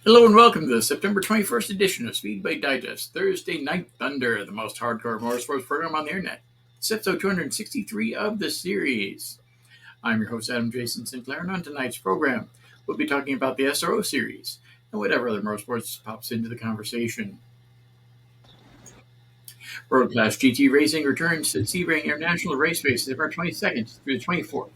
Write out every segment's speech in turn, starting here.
Hello and welcome to the September 21st edition of Speedway Digest, Thursday Night Thunder, the most hardcore motorsports program on the internet. It's episode 263 of the series. I'm your host, Adam Jason Sinclair, and on tonight's program, we'll be talking about the SRO series and whatever other motorsports pops into the conversation. World Class GT Racing returns to Sebring International Raceway September 22nd through the 24th.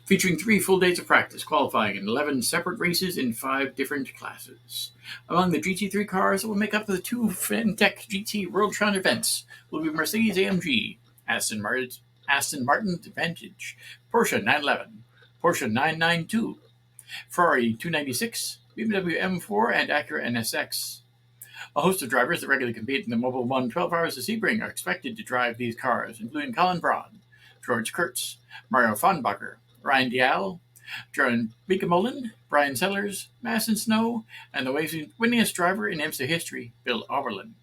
Featuring 3 full days of practice, qualifying in 11 separate races in 5 different classes. Among the GT3 cars that will make up the 2 Fintech GT World Challenge events will be Mercedes-AMG, Aston Martin Vantage, Porsche 911, Porsche 992, Ferrari 296, BMW M4, and Acura NSX. A host of drivers that regularly compete in the Mobil 1 12 Hours of Sebring are expected to drive these cars, including Colin Braun, George Kurtz, Mario Fahnbacher, Ryan Dial, Jaron Beekemolen, Brian Sellers, Masson Snow, and the winningest driver in IMSA history, Bill Oberlin.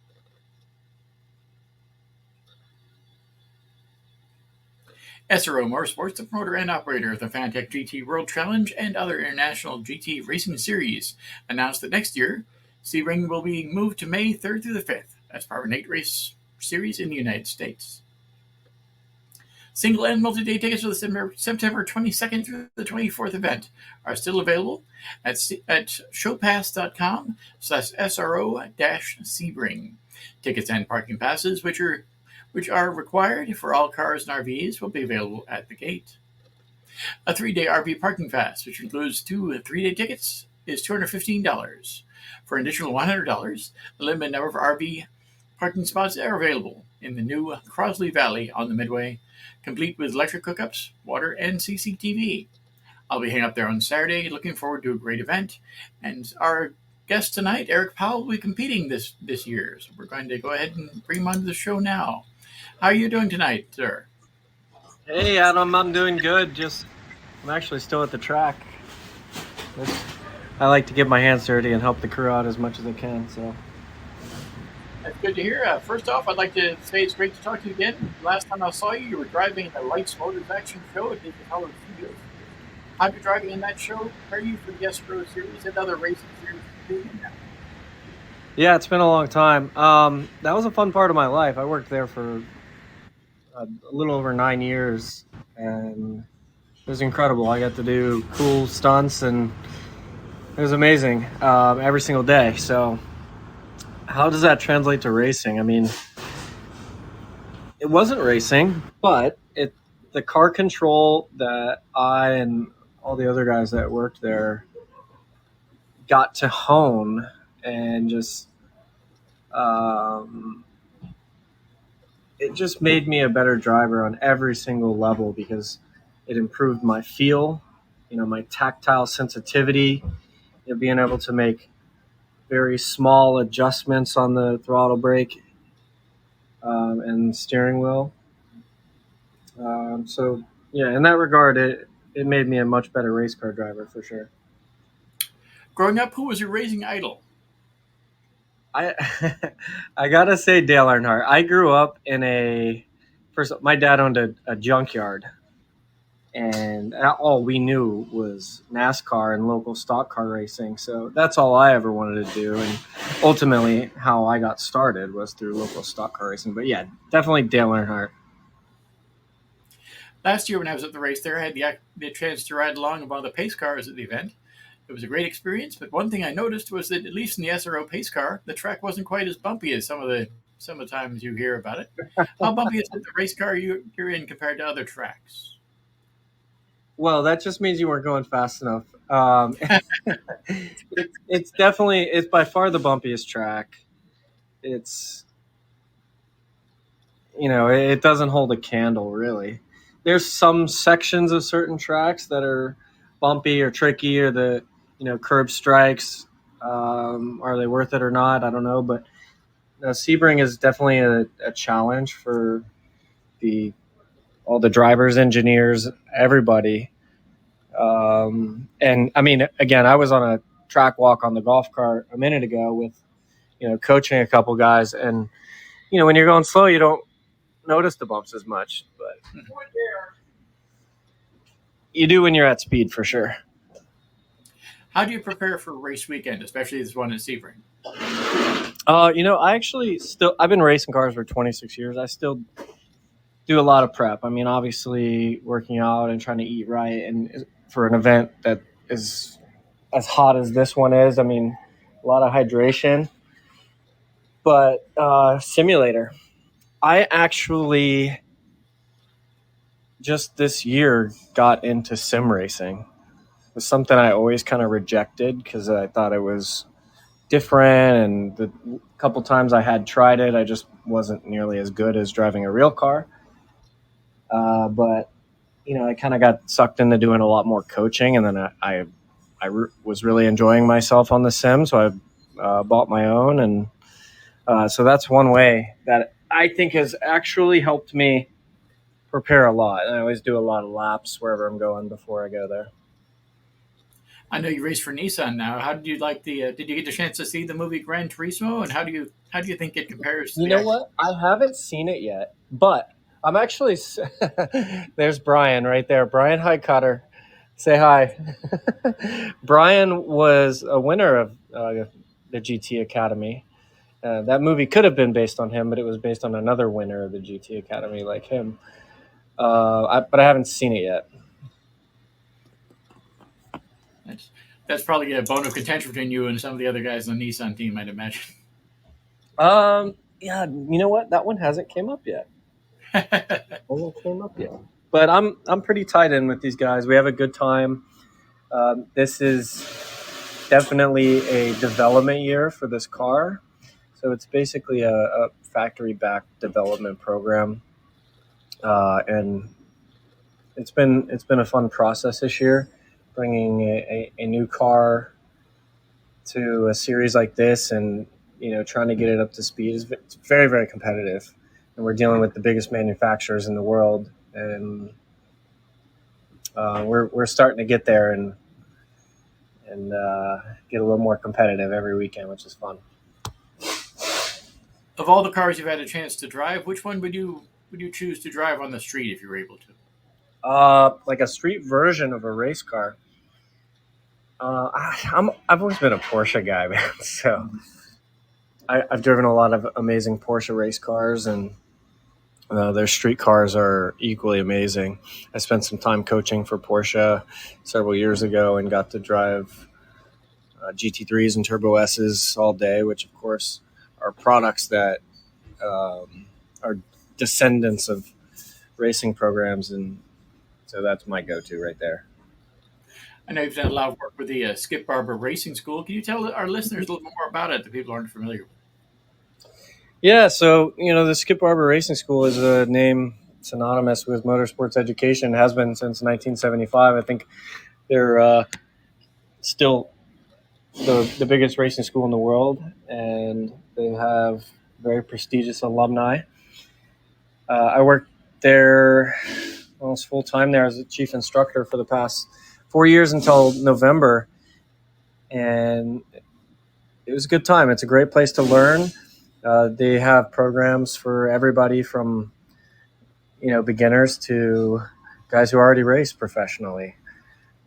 SRO Motorsports, the promoter and operator of the Fantech GT World Challenge and other international GT racing series, announced that next year, Sebring will be moved to May 3rd through the 5th as part of an 8-race series in the United States. Single and multi-day tickets for the September 22nd through the 24th event are still available at showpass.com/SRO-Sebring. Tickets and parking passes, which are required for all cars and RVs, will be available at the gate. A 3-day RV parking pass, which includes 2 3-day tickets, is $215. For an additional $100, the limited number of RV parking spots are available in the new Crosley Valley on the Midway, complete with electric hookups, water, and CCTV. I'll be hanging up there on Saturday, looking forward to a great event. And our guest tonight, Eric Powell, will be competing this year. So we're going to go ahead and bring him onto the show now. How are you doing tonight, sir? Hey, Adam, I'm doing good. I'm actually still at the track. I like to get my hands dirty and help the crew out as much as I can, so. That's good to hear. First off, I'd like to say it's great to talk to you again. Last time I saw you, you were driving in the Lights Motors Action show at Digital Studios. How'd you driving in that show prepare you for the SRO series and other racing series? Yeah, it's been a long time. That was a fun part of my life. I worked there for a little over 9 years, and it was incredible. I got to do cool stunts, and it was amazing every single day. So how does that translate to racing? I mean, it wasn't racing, but the car control that I and all the other guys that worked there got to hone and it just made me a better driver on every single level because it improved my feel, my tactile sensitivity, being able to make very small adjustments on the throttle brake and steering wheel. So yeah, in that regard, it made me a much better race car driver for sure. Growing up, who was your racing idol? I gotta say Dale Earnhardt. I grew up my dad owned a junkyard, and all we knew was NASCAR and local stock car racing. So that's all I ever wanted to do, and ultimately how I got started was through local stock car racing. But yeah, definitely Dale Earnhardt. Last year when I was at the race there, I had the chance to ride along in one of the pace cars at the event. It was a great experience, but one thing I noticed was that at least in the SRO pace car, the track wasn't quite as bumpy as some of the times you hear about it. How bumpy is it, the race car you're in compared to other tracks? Well, that just means you weren't going fast enough. It's by far the bumpiest track. It's, it doesn't hold a candle really. There's some sections of certain tracks that are bumpy or tricky, or the curb strikes. Are they worth it or not? I don't know, but Sebring is definitely a challenge for all the drivers, engineers, everybody. And I mean, again, I was on a track walk on the golf cart a minute ago with coaching a couple guys, and when you're going slow, you don't notice the bumps as much, but you do when you're at speed for sure. How do you prepare for race weekend, especially this one at Sebring? I actually I've been racing cars for 26 years. I still do a lot of prep. I mean, obviously working out and trying to eat right, and for an event that is as hot as this one is, I mean, a lot of hydration. But simulator, I actually just this year got into sim racing. It was something I always kind of rejected because I thought it was different, and the couple times I had tried it, I just wasn't nearly as good as driving a real car. But I kind of got sucked into doing a lot more coaching, and then was really enjoying myself on the sim, so I bought my own, and so that's one way that I think has actually helped me prepare a lot. And I always do a lot of laps wherever I'm going before I go there. I know you race for Nissan now. How did you like the? Did you get a chance to see the movie Gran Turismo? And how do you think it compares to You the know actual? what? I haven't seen it yet, but I'm actually. There's Brian right there. Brian Highcutter. Say hi. Brian was a winner of the GT Academy. That movie could have been based on him, but it was based on another winner of the GT Academy like him. But I haven't seen it yet. That's, that's probably a bone of contention between you and some of the other guys on the Nissan team, I'd imagine. Yeah, you know what? That one hasn't came up yet. Hasn't came up yet. But I'm pretty tied in with these guys. We have a good time. This is definitely a development year for this car. So it's basically a factory-backed development program, and it's been a fun process this year, bringing a new car to a series like this, and trying to get it up to speed is it's very, very competitive, and we're dealing with the biggest manufacturers in the world, and we're starting to get there and get a little more competitive every weekend, which is fun. Of all the cars you've had a chance to drive, which one would you choose to drive on the street if you were able to? Like a street version of a race car. I've always been a Porsche guy, man. So I've driven a lot of amazing Porsche race cars, and their street cars are equally amazing. I spent some time coaching for Porsche several years ago and got to drive GT3s and Turbo S's all day, which of course are products that are descendants of racing programs, and so that's my go-to right there. I know you've done a lot of work with the Skip Barber Racing School. Can you tell our listeners a little more about it that people aren't familiar with? Yeah, so the Skip Barber Racing School is a name synonymous with motorsports education. Has been since 1975. I think they're still the biggest racing school in the world, and they have very prestigious alumni. I worked there almost full time there as a chief instructor for the past 4 years until November, and it was a good time. It's a great place to learn. They have programs for everybody from beginners to guys who already race professionally,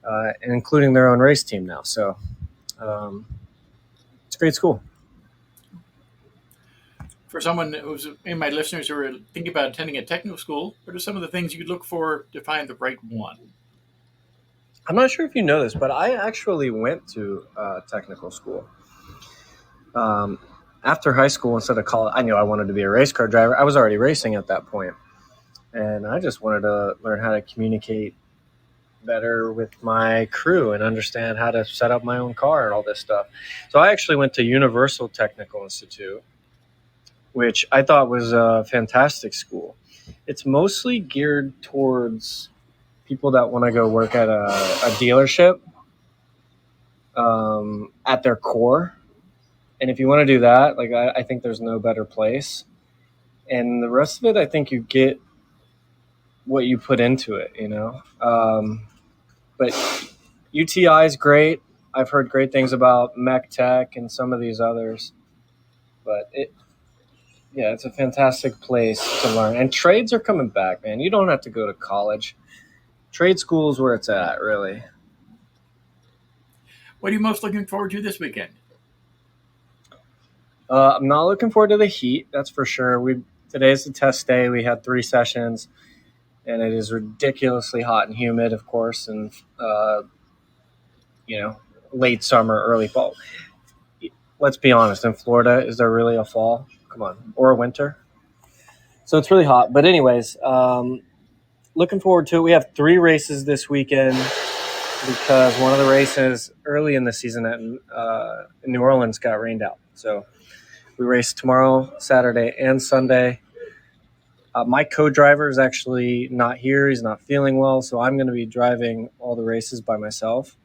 and including their own race team now. So um, it's a great school. For someone who's in my listeners who are thinking about attending a technical school, what are some of the things you could look for to find the right one? I'm not sure if you know this, but I actually went to technical school. Um, After high school, instead of college, I knew I wanted to be a race car driver. I was already racing at that point, and I just wanted to learn how to communicate better with my crew and understand how to set up my own car and all this stuff. So I actually went to Universal Technical Institute, which I thought was a fantastic school. It's mostly geared towards people that want to go work at a dealership at their core. And if you want to do that, like I think there's no better place. And the rest of it, I think you get what you put into it. But UTI is great. I've heard great things about Mech Tech and some of these others. But it's a fantastic place to learn. And trades are coming back, man. You don't have to go to college. Trade school is where it's at, really. What are you most looking forward to this weekend? I'm not looking forward to the heat, that's for sure. Today's the test day. We had 3 sessions, and it is ridiculously hot and humid, of course, and you know, late summer, early fall. Let's be honest. In Florida, is there really a fall? Come on, or a winter? So it's really hot. But anyways, looking forward to it. We have 3 races this weekend because one of the races early in the season in New Orleans got rained out. So we race tomorrow, Saturday, and Sunday. My co-driver is actually not here. He's not feeling well, so I'm going to be driving all the races by myself.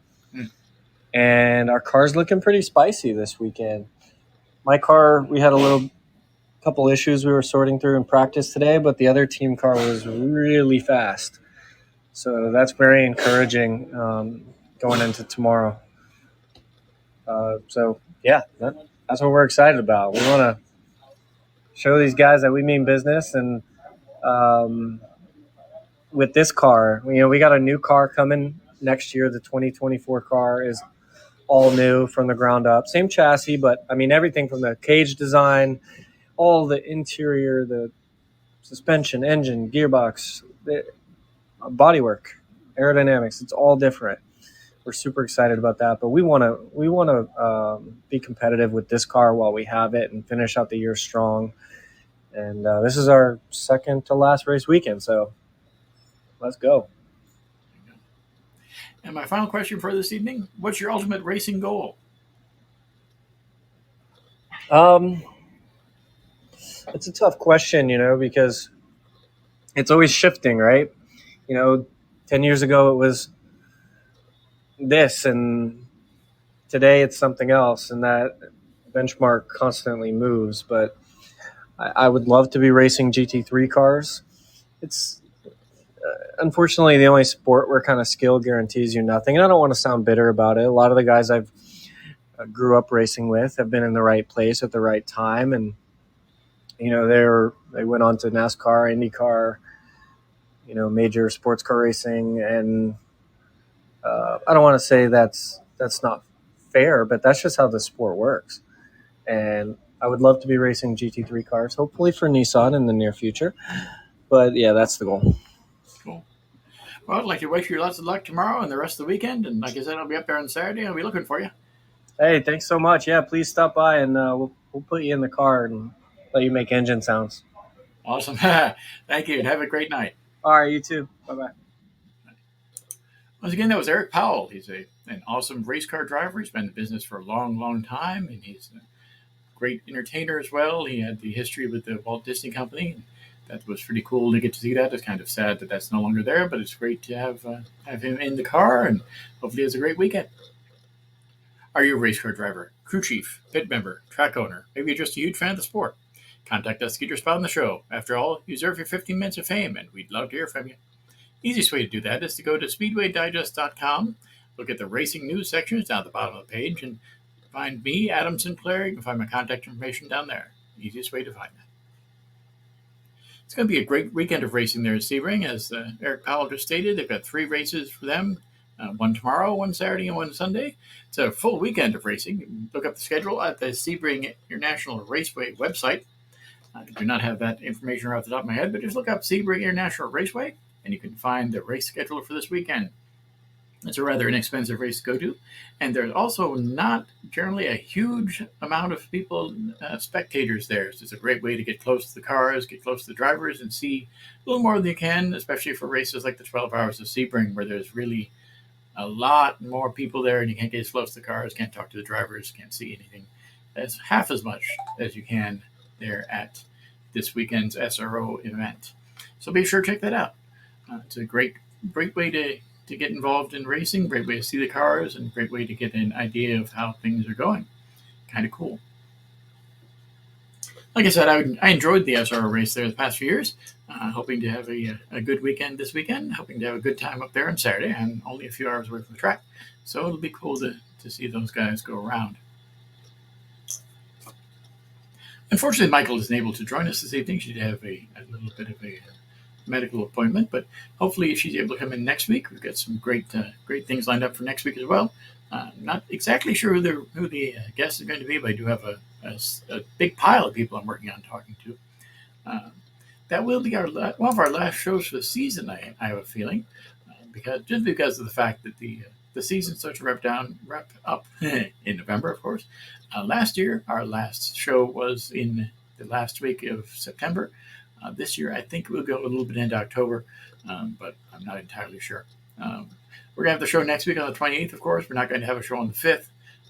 And our car's looking pretty spicy this weekend. My car, we had couple issues we were sorting through in practice today, but the other team car was really fast. So that's very encouraging going into tomorrow. So, yeah, that's what we're excited about. We want to show these guys that we mean business. And with this car, we got a new car coming next year. The 2024 car is all new from the ground up. Same chassis, but, I mean, everything from the cage design, all the interior, the suspension, engine, gearbox, bodywork, aerodynamics, it's all different. We're super excited about that, but we want to be competitive with this car while we have it and finish out the year strong. And this is our second to last race weekend, so let's go. And my final question for this evening: what's your ultimate racing goal? It's a tough question, because it's always shifting, right? 10 years ago it was this, and today it's something else, and that benchmark constantly moves. But I would love to be racing GT3 cars. It's unfortunately the only sport where kind of skill guarantees you nothing, and I don't want to sound bitter about it. A lot of the guys I've grew up racing with have been in the right place at the right time, and they went on to NASCAR, IndyCar, major sports car racing, and I don't want to say that's not fair, but that's just how the sport works. And I would love to be racing GT3 cars, hopefully for Nissan in the near future. But yeah, that's the goal. Cool. Well, I'd like to wish you lots of luck tomorrow and the rest of the weekend. And like I said, I'll be up there on Saturday. I'll be looking for you. Hey, thanks so much. Yeah, please stop by, and we'll put you in the car and let you make engine sounds. Awesome. Thank you, and have a great night. All right, you too. Bye-bye. Once again, that was Eric Powell. He's an awesome race car driver. He's been in the business for a long, long time, and he's a great entertainer as well. He had the history with the Walt Disney Company. That was pretty cool to get to see that. It's kind of sad that that's no longer there, but it's great to have him in the car, and hopefully he has a great weekend. Are you a race car driver, crew chief, pit member, track owner? Maybe you're just a huge fan of the sport. Contact us to get your spot on the show. After all, you deserve your 15 minutes of fame, and we'd love to hear from you. Easiest way to do that is to go to speedwaydigest.com, look at the racing news sections down at the bottom of the page, and find me, Adam Sinclair. You can find my contact information down there. Easiest way to find that. It's going to be a great weekend of racing there at Sebring. As Eric Powell just stated, they've got 3 races for them, one tomorrow, one Saturday, and one Sunday. It's a full weekend of racing. You can look up the schedule at the Sebring International Raceway website. I do not have that information right off the top of my head, but just look up Sebring International Raceway, and you can find the race schedule for this weekend. It's a rather inexpensive race to go to, and there's also not generally a huge amount of people, spectators there. So it's a great way to get close to the cars, get close to the drivers, and see a little more than you can, especially for races like the 12 Hours of Sebring, where there's really a lot more people there, and you can't get as close to the cars, can't talk to the drivers, can't see anything. That's half as much as you can there at this weekend's SRO event. So be sure to check that out. It's a great way to get involved in racing, great way to see the cars, and great way to get an idea of how things are going. Kind of cool. Like I said, I enjoyed the SRO race there the past few years. Hoping to have a good weekend this weekend. Hoping to have a good time up there on Saturday. I'm only a few hours away from the track, so it'll be cool to see those guys go around. Unfortunately, Michael isn't able to join us this evening. She did have a little bit of a medical appointment, but hopefully she's able to come in next week. We've got some great things lined up for next week as well. Not exactly sure who the guest is going to be, but I do have a big pile of people I'm working on talking to. Uh, that will be one of our last shows for the season. I have a feeling, because of the fact that the season starts to wrap up in November, of course. Last year, our last show was in the last week of September. This year, I think we'll go a little bit into October, but I'm not entirely sure. We're going to have the show next week on the 28th, of course. We're not going to have a show on the 5th.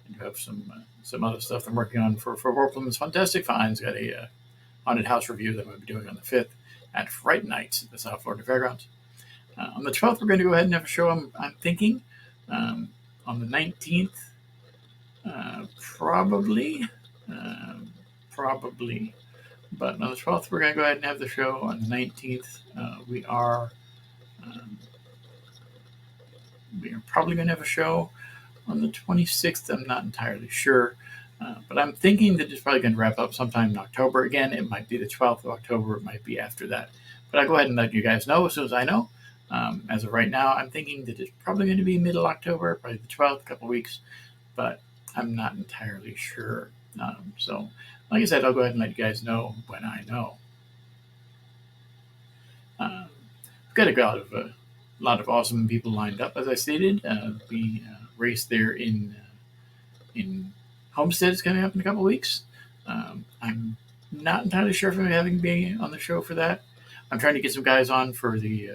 We do have some other stuff I'm working on for Warpland's Fantastic Finds. Got a haunted house review that we'll be doing on the 5th at Fright Nights at the South Florida Fairgrounds. On the 12th, we're going to go ahead and have a show, I'm thinking. On the 19th, probably. Probably. But on the 12th, we're going to go ahead and have the show. On the 19th, we are probably going to have a show. On the 26th, I'm not entirely sure. But I'm thinking that it's probably going to wrap up sometime in October. Again, it might be the 12th of October. It might be after that. But I'll go ahead and let you guys know as soon as I know. As of right now, I'm thinking that it's probably going to be middle October, probably the 12th, a couple weeks. But I'm not entirely sure. So, like I said, I'll go ahead and let you guys know when I know. We've got a lot of awesome people lined up, as I stated. The race there in Homestead is coming up in a couple weeks. I'm not entirely sure if I'm having to be on the show for that. I'm trying to get some guys on for the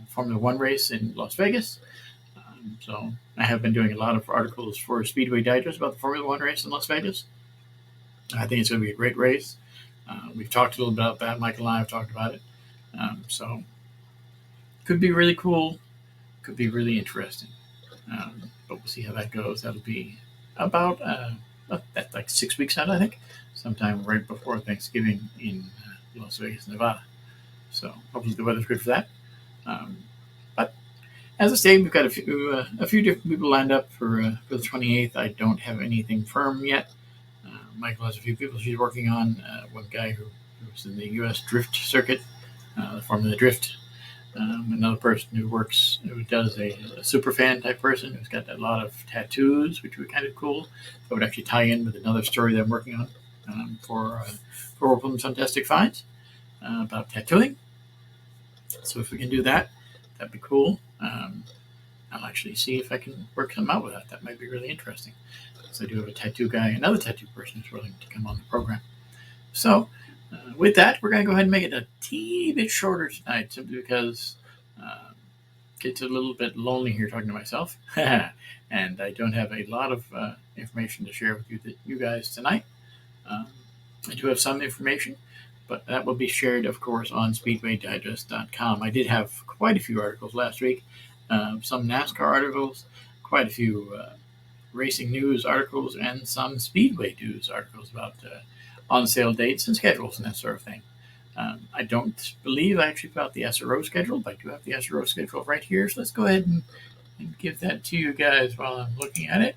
Formula One race in Las Vegas. So I have been doing a lot of articles for Speedway Digest about the Formula One race in Las Vegas. I think it's going to be a great race. We've talked a little bit about that. Michael and I have talked about it. So could be really cool. Could be really interesting. But we'll see how that goes. That'll be about like 6 weeks out, I think, sometime right before Thanksgiving in Las Vegas, Nevada. So hopefully the weather's good for that. But as I say, we've got a few different people lined up for the 28th. I don't have anything firm yet. Michael has a few people she's working on. One guy who's in the U.S. drift circuit, the Formula Drift. Another person who does a super fan type person who's got a lot of tattoos, which would be kind of cool. That would actually tie in with another story that I'm working on for Warpland's Fantastic Finds about tattooing. So if we can do that, that'd be cool. I'll actually see if I can work something out with that. That might be really interesting. So I do have a tattoo guy, another tattoo person who's willing to come on the program. So with that, we're going to go ahead and make it a teeny bit shorter tonight, simply because it's a little bit lonely here talking to myself, and I don't have a lot of information to share with you guys tonight. I do have some information, but that will be shared, of course, on SpeedwayDigest.com. I did have quite a few articles last week, some NASCAR articles, quite a few racing news articles, and some Speedway news articles about on-sale dates and schedules and that sort of thing. I don't believe I actually put out the SRO schedule, but I do have the SRO schedule right here. So let's go ahead and give that to you guys while I'm looking at it.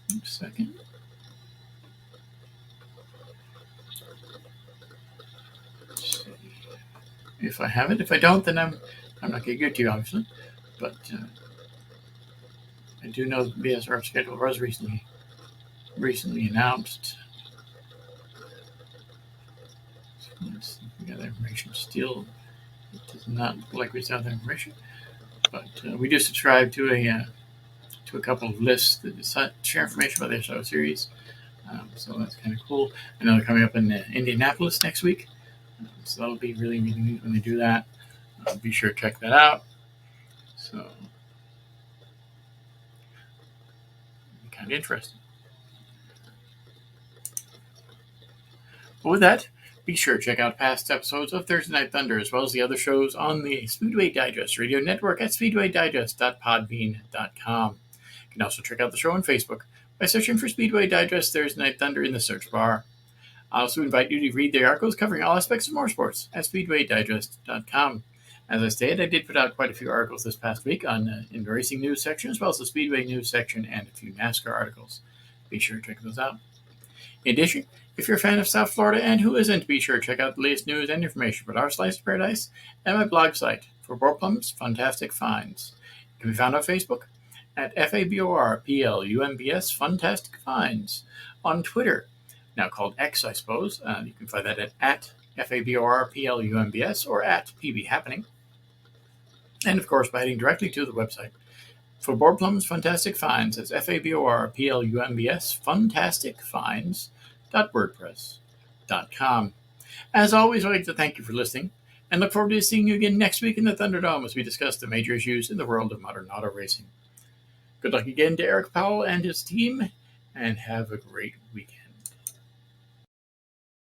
One second. Let's see if I have it. If I don't, then I'm not going to give it to you, obviously. But I do know the BSR schedule was recently announced. Let's see if we got that information. Still, it does not look like we still have that information. But we do subscribe to a couple of lists that share information about the SRO series. So that's kind of cool. I know they're coming up in Indianapolis next week. So that'll be really, really neat when they do that. Be sure to check that out. So, kind of interesting. But with that, be sure to check out past episodes of Thursday Night Thunder, as well as the other shows on the Speedway Digest radio network at speedwaydigest.podbean.com. You can also check out the show on Facebook by searching for Speedway Digest Thursday Night Thunder in the search bar. I also invite you to read the articles covering all aspects of motorsports at speedwaydigest.com. As I stated, I did put out quite a few articles this past week in the racing news section, as well as the Speedway news section and a few NASCAR articles. Be sure to check those out. In addition, if you're a fan of South Florida and who isn't, be sure to check out the latest news and information about our slice of paradise and my blog site for Warpland's Fantastic Finds. Can be found on Facebook at FABORPLUMBS Funtastic Finds. On Twitter, now called X, I suppose. You can find that at FABORPLUMBS or at PB Happening. And of course, by heading directly to the website. For Board Plum's Fantastic Finds, it's FABORPLUMBS fantasticfinds.wordpress.com. As always, I'd like to thank you for listening and look forward to seeing you again next week in the Thunderdome as we discuss the major issues in the world of modern auto racing. Good luck again to Eric Powell and his team, and have a great weekend.